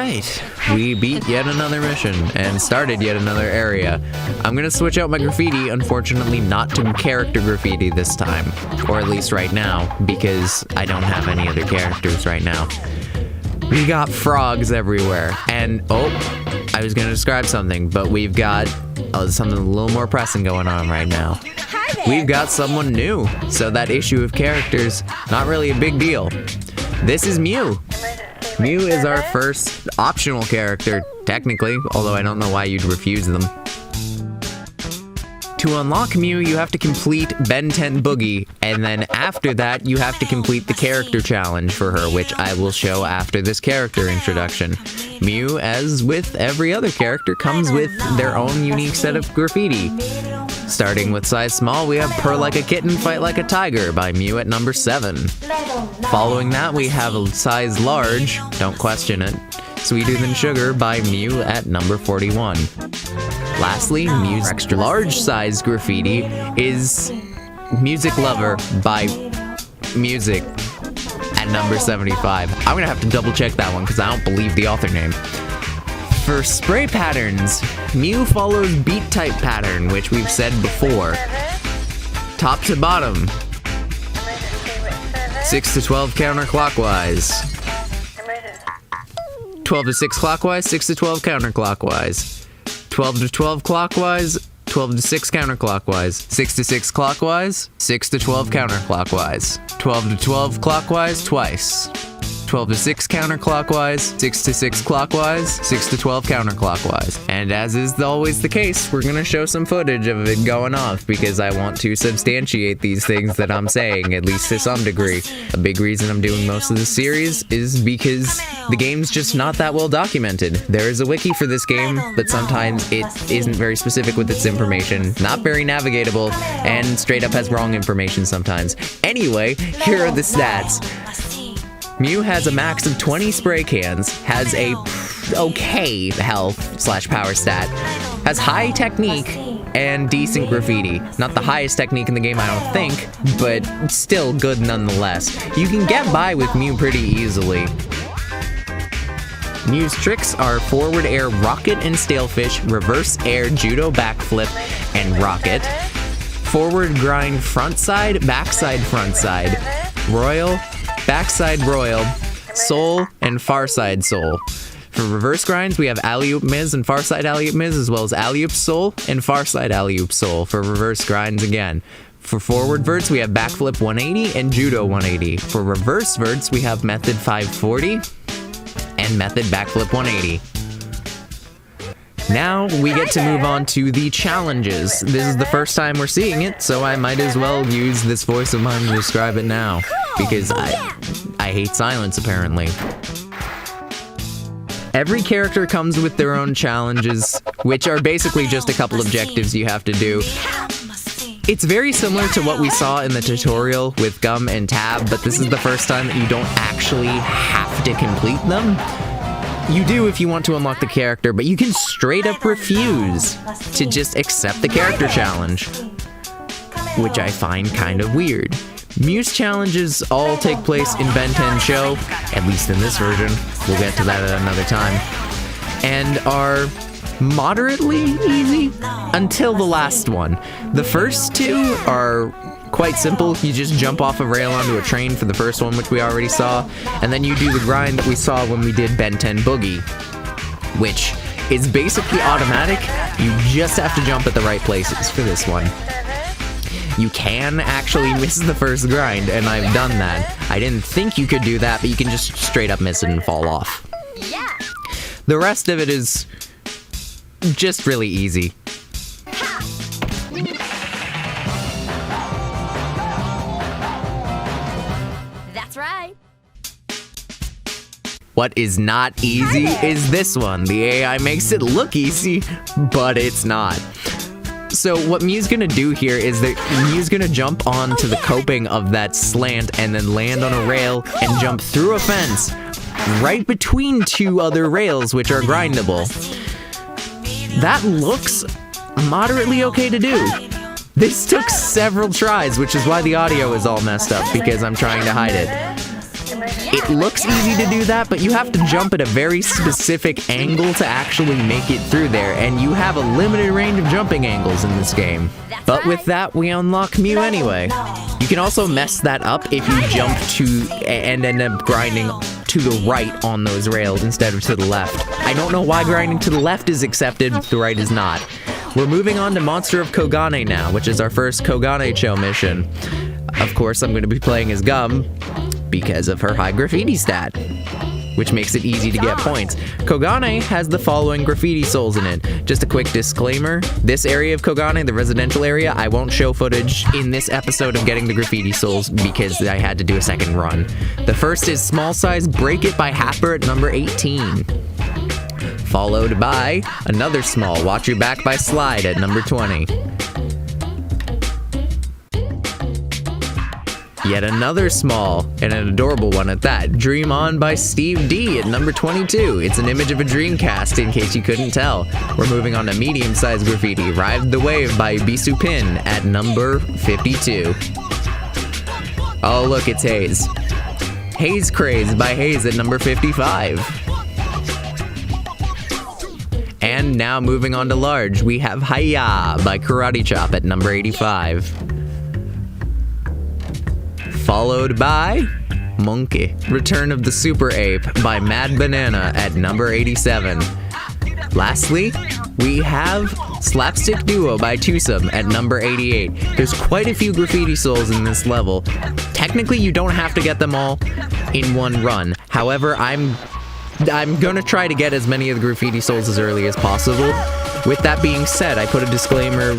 Alright, we beat yet another mission and started yet another area. I'm gonna switch out my graffiti, unfortunately not to character graffiti this time. Or at least right now, because I don't have any other characters right now. We got frogs everywhere, and I was gonna describe something, but we've got something a little more pressing going on right now. We've got someone new, so that issue of characters, not really a big deal. This is Mew. Mew is our first optional character, technically, although I don't know why you'd refuse them. To unlock Mew, you have to complete Ben 10 Boogie, and then after that, you have to complete the character challenge for her, which I will show after this character introduction. Mew, as with every other character, comes with their own unique set of graffiti. Starting with size small, we have Purr Like a Kitten, Fight Like a Tiger by Mew at number 7. Following that, we have a size large, don't question it, Sweeter Than Sugar by Mew at number 41. Lastly, Mew's extra large size graffiti is Music Lover by Music at number 75. I'm gonna have to double check that one because I don't believe the author name. For spray patterns, Mew follows beat type pattern, which we've said before. Top to bottom, 6 to 12 counterclockwise. 12 to 6 clockwise, 6 to 12 counterclockwise. 12 to 12 clockwise, 12 to 6 counterclockwise. 6 to 6 clockwise, 6 to 12 counterclockwise. 12 to 12 clockwise twice. 12 to 6 counterclockwise, 6 to 6 clockwise, 6 to 12 counterclockwise. And as is always the case, we're gonna show some footage of it going off because I want to substantiate these things that I'm saying, at least to some degree. A big reason I'm doing most of this series is because the game's just not that well documented. There is a wiki for this game, but sometimes it isn't very specific with its information, not very navigatable, and straight up has wrong information sometimes. Anyway, here are the stats. Mew has a max of 20 spray cans, has a okay health/power stat, has high technique, and decent graffiti. Not the highest technique in the game, I don't think, but still good nonetheless. You can get by with Mew pretty easily. Mew's tricks are forward air rocket and stalefish, reverse air judo backflip and rocket, forward grind frontside, backside frontside, royal, backside royal, soul, and farside soul. For reverse grinds, we have alley-oop miz and farside alley-oop miz, as well as alley-oop soul and farside alley-oop soul for reverse grinds again. For forward verts, we have backflip 180 and judo 180. For reverse verts, we have method 540 and method backflip 180. Now we get to move on to the challenges. This is the first time we're seeing it, so I might as well use this voice of mine to describe it now, because I hate silence apparently. Every character comes with their own challenges, which are basically just a couple objectives you have to do. It's very similar to what we saw in the tutorial with Gum and Tab, but this is the first time that you don't actually have to complete them. You do if you want to unlock the character, but you can straight up refuse to just accept the character challenge, which I find kind of weird. Mew's challenges all take place in Ben 10 Show, at least in this version. We'll get to that at another time. And are moderately easy until the last one. The first two are quite simple. You just jump off a rail onto a train for the first one, which we already saw, and then you do the grind that we saw when we did Ben 10 Boogie, which is basically automatic. You just have to jump at the right places for this one. You can actually miss the first grind, and I've done that. I didn't think you could do that, but you can just straight up miss it and fall off. The rest of it is just really easy. What is not easy is this one. The AI makes it look easy, but it's not. So what Mew's gonna do here is that Mew's gonna jump onto the coping of that slant and then land on a rail and jump through a fence right between two other rails, which are grindable. That looks moderately okay to do. This took several tries, which is why the audio is all messed up, because I'm trying to hide it. It looks easy to do that, but you have to jump at a very specific angle to actually make it through there, and you have a limited range of jumping angles in this game. But with that, we unlock Mew anyway. You can also mess that up if you jump to and end up grinding to the right on those rails instead of to the left. I don't know why grinding to the left is accepted, the right is not. We're moving on to Monster of Kogane now, which is our first Kogane Cho mission. Of course, I'm going to be playing as Gum because of her high graffiti stat, which makes it easy to get points. Kogane has the following graffiti souls in it. Just a quick disclaimer, this area of Kogane, the residential area, I won't show footage in this episode of getting the graffiti souls because I had to do a second run. The first is small size Break It by Happer at number 18. Followed by another small Watch Your Back by Slide at number 20. Yet another small, and an adorable one at that, Dream On by Steve D at number 22. It's an image of a Dreamcast, in case you couldn't tell. We're moving on to medium-sized graffiti, Ride the Wave by Bisu Pin at number 52. Oh look, it's Haze. Haze Craze by Haze at number 55. And now moving on to large, we have Hiya by Karate Chop at number 85. Followed by Monkey, Return of the Super Ape by Mad Banana at number 87. Lastly, we have Slapstick Duo by Twosome at number 88. There's quite a few graffiti souls in this level. Technically, you don't have to get them all in one run. However, I'm gonna try to get as many of the graffiti souls as early as possible. With that being said, I put a disclaimer,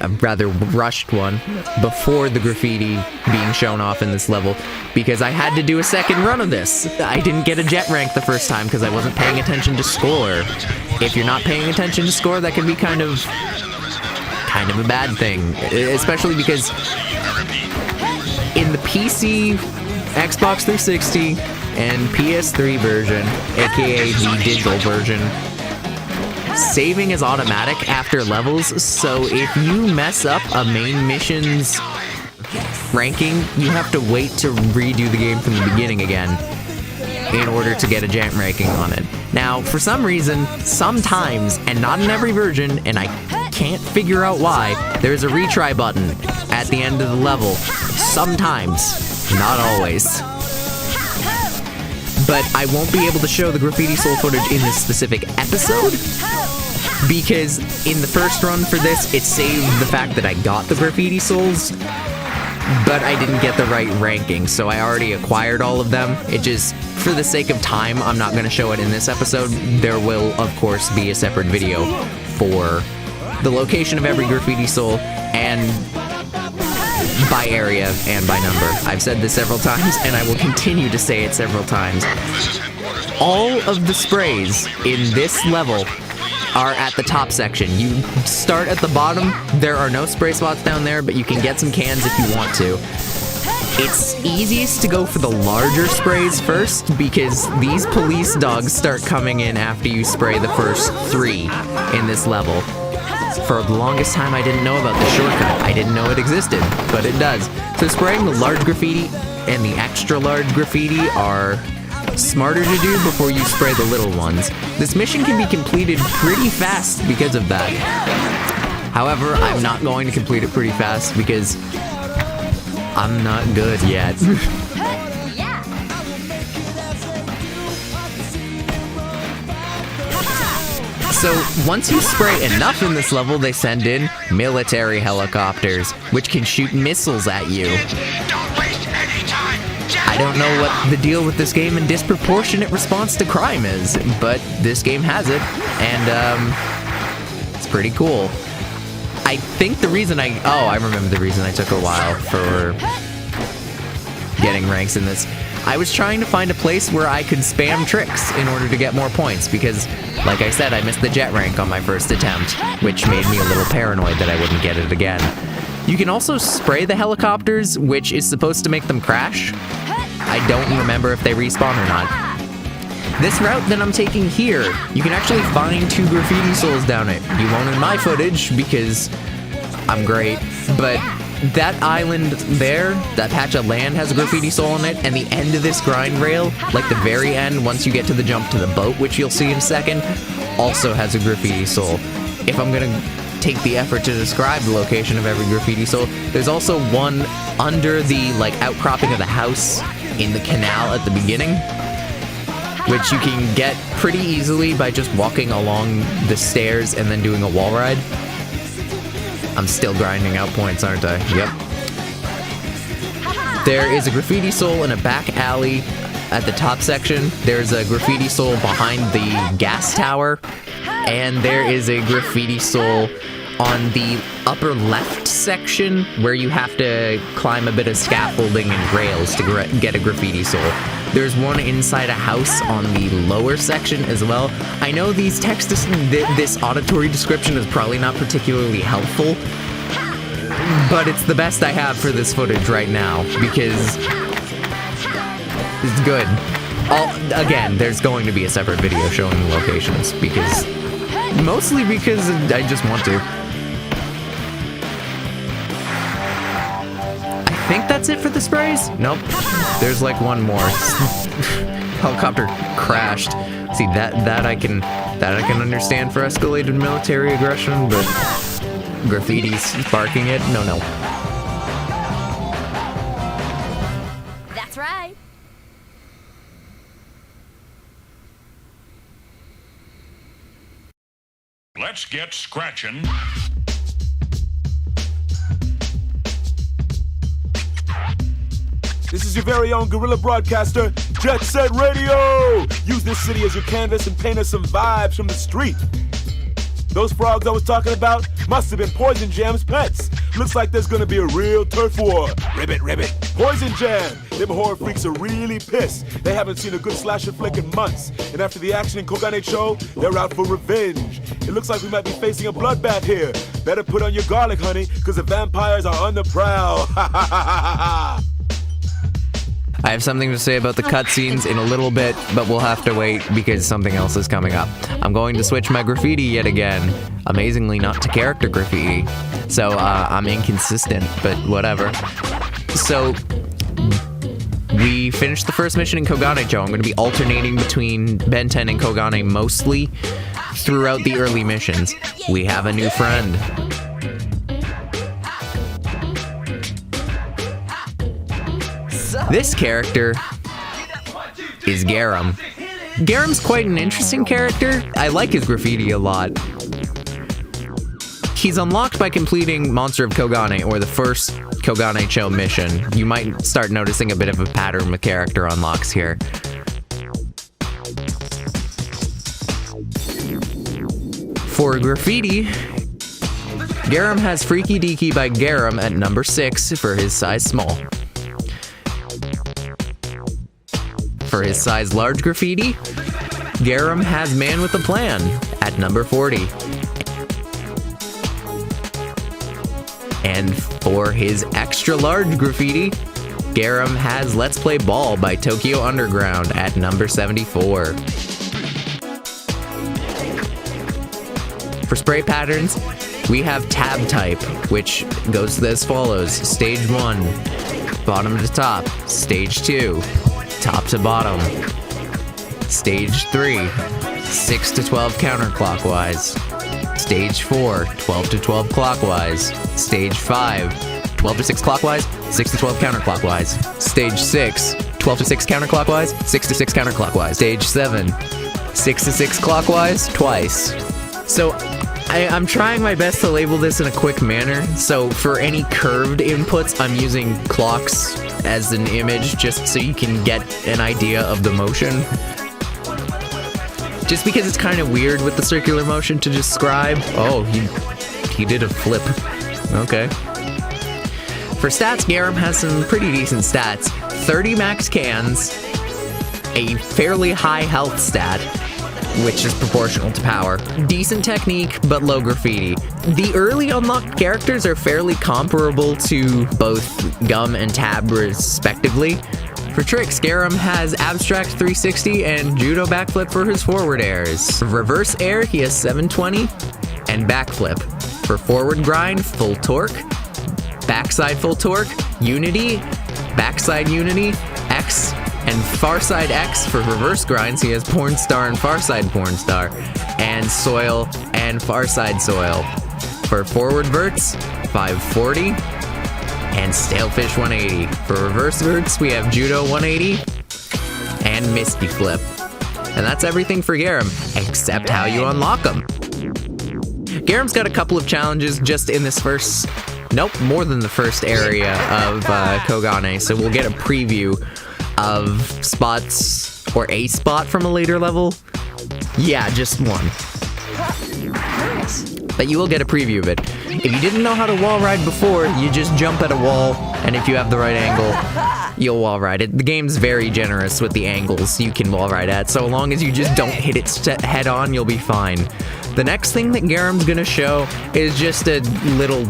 a rather rushed one, before the graffiti being shown off in this level, because I had to do a second run of this. I didn't get a jet rank the first time because I wasn't paying attention to score. If you're not paying attention to score, that can be kind of a bad thing, especially because in the PC, Xbox 360, and PS3 version, aka the digital version, saving is automatic after levels, so if you mess up a main mission's ranking, you have to wait to redo the game from the beginning again in order to get a jet ranking on it. Now, for some reason, sometimes, and not in every version, and I can't figure out why, there's a retry button at the end of the level. Sometimes, not always. But I won't be able to show the graffiti soul footage in this specific episode because in the first run for this, it saved the fact that I got the graffiti souls, but I didn't get the right ranking, so I already acquired all of them. It just, for the sake of time, I'm not going to show it in this episode. There will, of course, be a separate video for the location of every graffiti soul and by area and by number. I've said this several times, and I will continue to say it several times. All of the sprays in this level are at the top section. You start at the bottom. There are no spray spots down there, but you can get some cans if you want to. It's easiest to go for the larger sprays first, because these police dogs start coming in after you spray the first 3 in this level. For the longest time, I didn't know about this shortcut. I didn't know it existed, but it does. So spraying the large graffiti and the extra large graffiti are smarter to do before you spray the little ones. This mission can be completed pretty fast because of that. However, I'm not going to complete it pretty fast because I'm not good yet. So, once you spray enough in this level, they send in military helicopters, which can shoot missiles at you. I don't know what the deal with this game and disproportionate response to crime is, but this game has it, and it's pretty cool. I think the reason I remember the reason I took a while for getting ranks in this. I was trying to find a place where I could spam tricks in order to get more points because, like I said, I missed the jet rank on my first attempt, which made me a little paranoid that I wouldn't get it again. You can also spray the helicopters, which is supposed to make them crash. I don't remember if they respawn or not. This route that I'm taking here, you can actually find 2 graffiti souls down it. You won't in my footage because I'm great, but That island there, that patch of land has a graffiti soul on it, and the end of this grind rail, like the very end, once you get to the jump to the boat, which you'll see in a second, also has a graffiti soul. If I'm gonna take the effort to describe the location of every graffiti soul, there's also one under the like outcropping of the house in the canal at the beginning, which you can get pretty easily by just walking along the stairs and then doing a wall ride. I'm still grinding out points, aren't I? Yep. There is a graffiti soul in a back alley at the top section. There's a graffiti soul behind the gas tower. And there is a graffiti soul on the upper left section where you have to climb a bit of scaffolding and rails to get a graffiti soul. There's one inside a house on the lower section as well. I know these this auditory description is probably not particularly helpful, but it's the best I have for this footage right now because it's good. Again, there's going to be a separate video showing the locations mostly because I just want to. I think that's it for the sprays? Nope. There's like one more. Helicopter crashed. See, that I can understand for escalated military aggression, but graffiti sparking it? No. That's right. Let's get scratching. This is your very own guerrilla broadcaster, Jet Set Radio! Use this city as your canvas and paint us some vibes from the street. Those frogs I was talking about must have been Poison Jam's pets. Looks like there's gonna be a real turf war. Ribbit. Poison Jam! Them horror freaks are really pissed. They haven't seen a good slasher flick in months. And after the action in Kogane show, they're out for revenge. It looks like we might be facing a bloodbath here. Better put on your garlic, honey, because the vampires are on the prowl. Ha ha ha ha ha! I have something to say about the cutscenes in a little bit, but we'll have to wait because something else is coming up. I'm going to switch my graffiti yet again. Amazingly not to character graffiti. So, I'm inconsistent, but whatever. So, we finished the first mission in Kogane, Joe. I'm going to be alternating between Ben 10 and Kogane mostly throughout the early missions. We have a new friend. This character is Garam. Garam's quite an interesting character. I like his graffiti a lot. He's unlocked by completing Monster of Kogane, or the first Kogane Cho mission. You might start noticing a bit of a pattern with character unlocks here. For graffiti, Garam has Freaky Deaky by Garam at number 6 for his size small. For his size large graffiti, Garam has Man with a Plan at number 40. And for his extra large graffiti, Garam has Let's Play Ball by Tokyo Underground at number 74. For spray patterns, we have tab type, which goes as follows. Stage 1, bottom to top. Stage 2, top to bottom. Stage 3, 6 to 12 counterclockwise. Stage 4, 12 to 12 clockwise. Stage 5, 12 to 6 clockwise, 6 to 12 counterclockwise. Stage 6, 12 to 6 counterclockwise, 6 to 6 counterclockwise. Stage 7, 6 to 6 clockwise, twice. So I'm trying my best to label this in a quick manner. So for any curved inputs, I'm using clocks as an image just so you can get an idea of the motion. Just because it's kind of weird with the circular motion to describe. Oh, he did a flip. Okay. For stats, Garam has some pretty decent stats. 30 max cans, a fairly high health stat, which is proportional to power. Decent technique, but low graffiti. The early unlocked characters are fairly comparable to both Gum and Tab respectively. For tricks, Garam has Abstract 360 and Judo Backflip for his forward airs. For reverse air, he has 720 and Backflip. For forward grind, full torque. backside full torque, unity, backside unity, X, and farside X for reverse grinds. He has porn star and farside porn star, and soil and farside soil. For forward verts, 540, and stalefish 180. For reverse verts, we have judo 180 and misty flip. And that's everything for Garam, except how you unlock them. Garam's got a couple of challenges just in this first, more than the first area of Kogane, so we'll get a preview of spots, or a spot from a later level. Yeah, just one. But you will get a preview of it. If you didn't know how to wall ride before, you just jump at a wall, and if you have the right angle, you'll wall ride it. The game's very generous with the angles you can wall ride at, so long as you just don't hit it head on, you'll be fine. The next thing that Garam's gonna show is just a little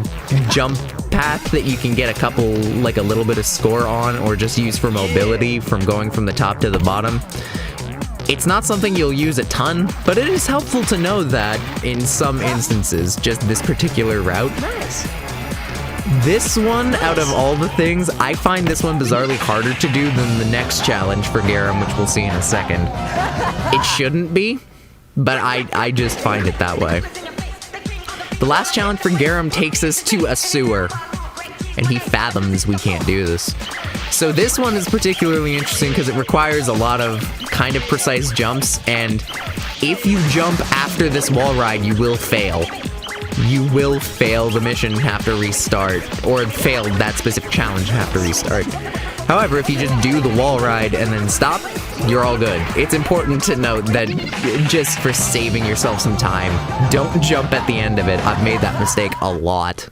jump path that you can get a little bit of score on, or just use for mobility from going from the top to the bottom. It's not something you'll use a ton, but it is helpful to know that in some instances, just this particular route. Nice. This one, out of all the things, I find this one bizarrely harder to do than the next challenge for Garam, which we'll see in a second. It shouldn't be, but I just find it that way. The last challenge for Garam takes us to a sewer, and he fathoms we can't do this. So this one is particularly interesting because it requires a lot of kind of precise jumps, and if you jump after this wall ride, you will fail. You will fail the mission and have to restart, or fail that specific challenge and have to restart. However, if you just do the wall ride and then stop, you're all good. It's important to note that just for saving yourself some time, don't jump at the end of it. I've made that mistake a lot.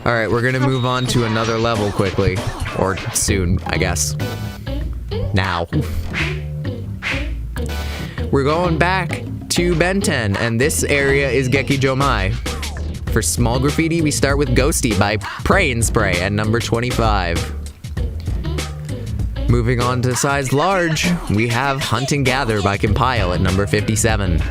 Alright, we're gonna move on to another level quickly. Or soon, I guess. Now. We're going back to Ben 10, and this area is Gekijomae. For small graffiti, we start with Ghosty by Pray and Spray at number 25. Moving on to size large, we have Hunt and Gather by Compile at number 57.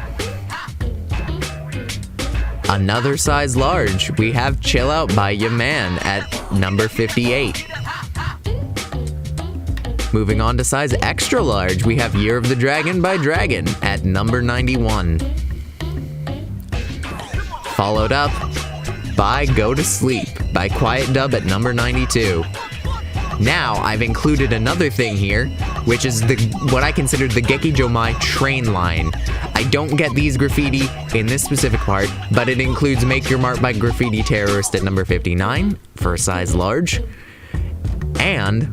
Another size large, we have Chill Out by Yaman at number 58. Moving on to size extra large, we have Year of the Dragon by Dragon at number 91. Followed up by Go to Sleep by Quiet Dub at number 92. Now, I've included another thing here, which is what I consider the Gekijomae train line. I don't get these graffiti in this specific part, but it includes Make Your Mark by Graffiti Terrorist at number 59 for a size large, and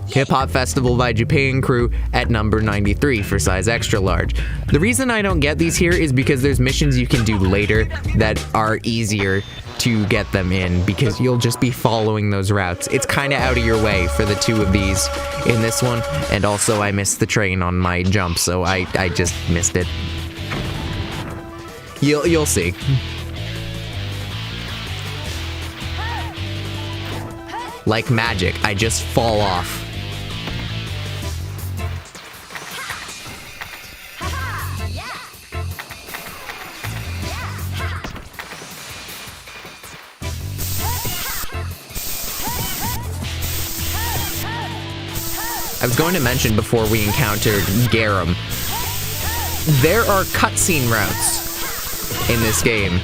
Hip Hop Festival by Japan Crew at number 93 for size extra large. The reason I don't get these here is because there's missions you can do later that are easier to get them in, because you'll just be following those routes. It's kind of out of your way for the two of these in this one, and also I missed the train on my jump, so I just missed it. You'll see. Like magic, I just fall off. I was going to mention before we encountered Garam, there are cutscene routes in this game.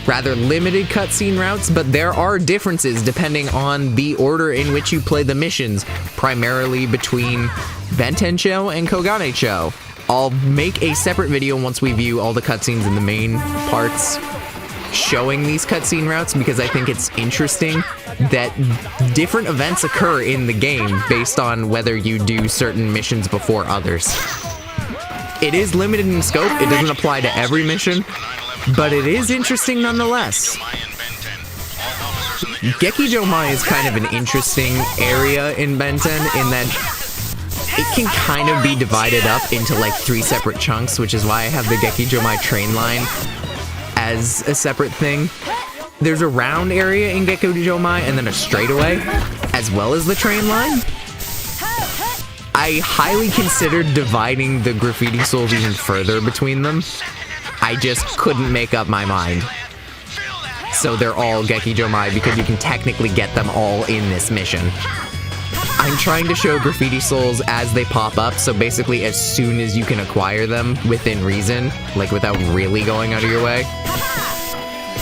Rather limited cutscene routes, but there are differences depending on the order in which you play the missions, primarily between Bentencho and Kogane-cho. I'll make a separate video once we view all the cutscenes in the main parts showing these cutscene routes, because I think it's interesting that different events occur in the game based on whether you do certain missions before others. It is limited in scope, it doesn't apply to every mission, but it is interesting nonetheless. Gekijomae is kind of an interesting area in Ben 10 in that it can kind of be divided up into like 3 separate chunks, which is why I have the Gekijomae train line as a separate thing. There's a round area in Gekijomae and then a straightaway, as well as the train line. I highly considered dividing the graffiti souls even further between them. I just couldn't make up my mind. So they're all Gekijomae because you can technically get them all in this mission. I'm trying to show graffiti souls as they pop up, so basically as soon as you can acquire them within reason, like without really going out of your way.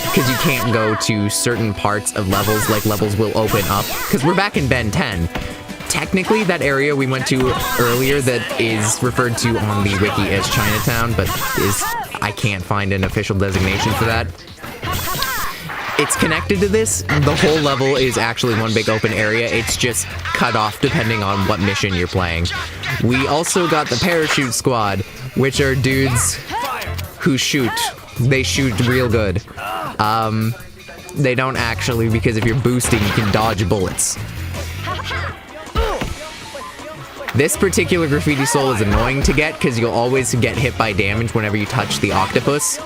Because you can't go to certain parts of levels, like levels will open up. Because we're back in Ben 10. Technically, that area we went to earlier that is referred to on the wiki as Chinatown, but I can't find an official designation for that. It's connected to this. The whole level is actually one big open area. It's just cut off depending on what mission you're playing. We also got the Parachute Squad, which are dudes who shoot. They shoot real good. They don't actually, because if you're boosting, you can dodge bullets. This particular graffiti soul is annoying to get because you'll always get hit by damage whenever you touch the octopus.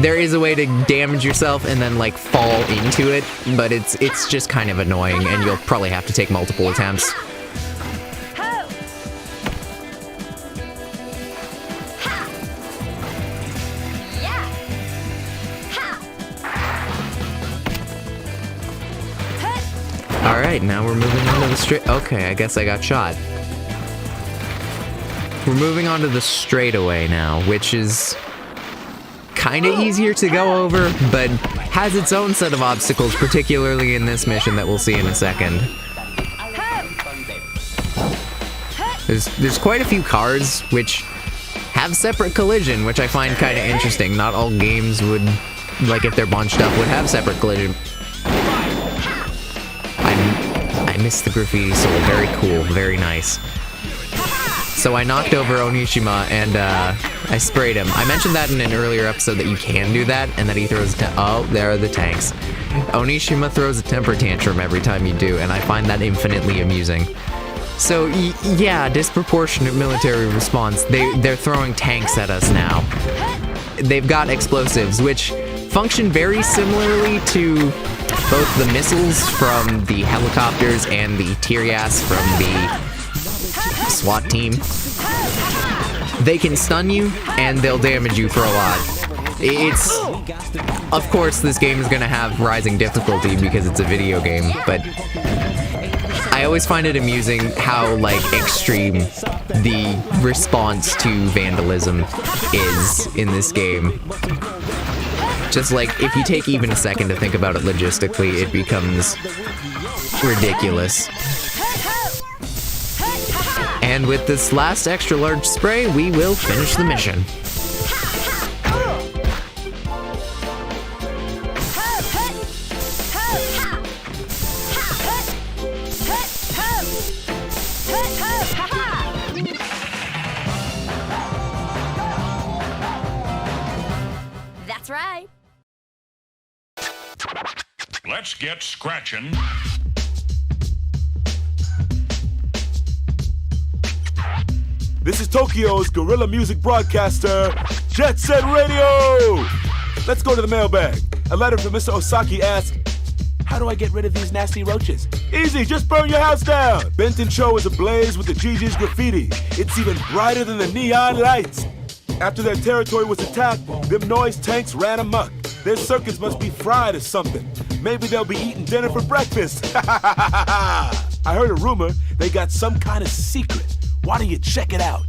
There is a way to damage yourself and then like fall into it, but it's just kind of annoying and you'll probably have to take multiple attempts. Alright, now we're moving on to the straight. Okay, I guess I got shot. We're moving on to the straightaway now, which is kind of easier to go over, but has its own set of obstacles, particularly in this mission that we'll see in a second. There's quite a few cars which have separate collision, which I find kind of interesting. Not all games would, like if they're bunched up, would have separate collision. I missed the graffiti soul. Very cool, very nice. So I knocked over Onishima and I sprayed him. I mentioned that in an earlier episode that you can do that and that he throws oh, there are the tanks. Onishima throws a temper tantrum every time you do, and I find that infinitely amusing. So yeah, disproportionate military response. They're throwing tanks at us now. They've got explosives, which function very similarly to both the missiles from the helicopters and the tear gas from the SWAT team. They can stun you and they'll damage you for a lot. It's, of course, this game is gonna have rising difficulty because it's a video game, but I always find it amusing how, like, extreme the response to vandalism is in this game. Just like, if you take even a second to think about it logistically, it becomes ridiculous. And with this last extra large spray, we will finish the mission. That's right. Let's get scratching. This is Tokyo's guerrilla music broadcaster, Jet Set Radio! Let's go to the mailbag. A letter from Mr. Osaki asks, how do I get rid of these nasty roaches? Easy, just burn your house down! Benton Cho is ablaze with the GG's graffiti. It's even brighter than the neon lights. After their territory was attacked, them noise tanks ran amok. Their circuits must be fried or something. Maybe they'll be eating dinner for breakfast. I heard a rumor they got some kind of secret. Why don't you check it out?